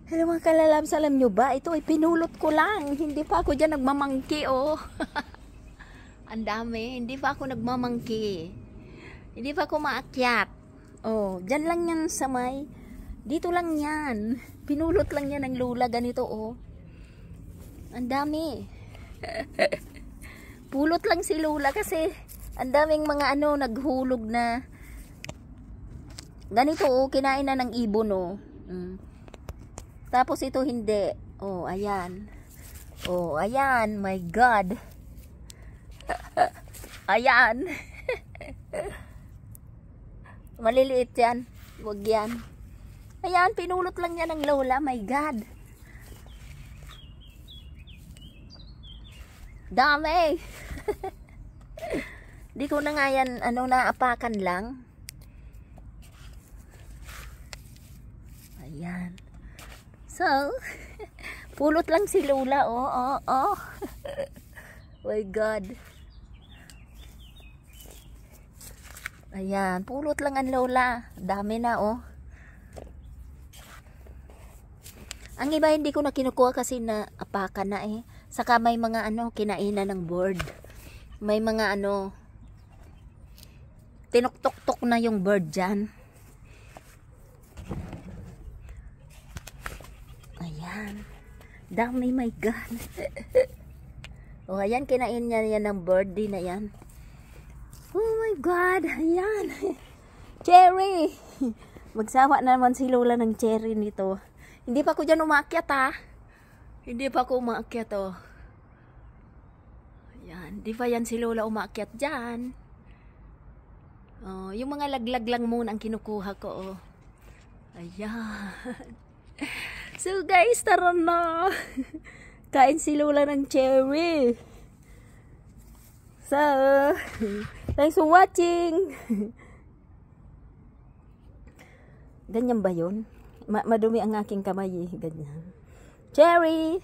Hello mga kalalabs, alam nyo ba? Ito ay pinulot ko lang. Hindi pa ako dyan nagmamangki, oh. Ang dami. Hindi pa ako nagmamangki. Hindi pa ako maakyat. Oh, dyan lang yan sa may. Dito lang yan. Pinulot lang yan ng lula. Ganito, oh. Ang dami. Pulot lang si lula kasi ang daming mga naghulog na. Ganito, oh. Kinain na ng ibon, oh. Tapos ito hindi. Oh, ayan. Oh, ayan. My God. Ayan. Maliliit yan. Huwag yan. Ayan, pinulot lang yan ng lola. My God. Dami. Di ko na nga yan, naapakan lang. Ayan. So, pulot lang si Lola, oh. My God. Ayan, pulot lang ang Lola. Dami na, oh. Ang iba hindi ko na kinukuha kasi na apakan na eh. Saka may mga kinainan ng bird. May mga tinuktok-tok na yung bird dyan. Ayan. Dami, my God. Oh, ayan, kinain niya yan ng birdie na yan. Oh my God, ayan. Cherry. Magsawa naman si Lola ng cherry nito. Hindi pa ako dyan umakyat, ha. Hindi pa ako umakyat, oh. Ayan, di pa yan si Lola umakyat dyan. Oh, yung mga laglag lang muna ang kinukuha ko, oh. Ayan. So guys, tara na. Kain si Lola ng cherry. So, thanks for watching. Ganyan ba yun? Madumi ang aking kamay eh. Ganyan. Cherry!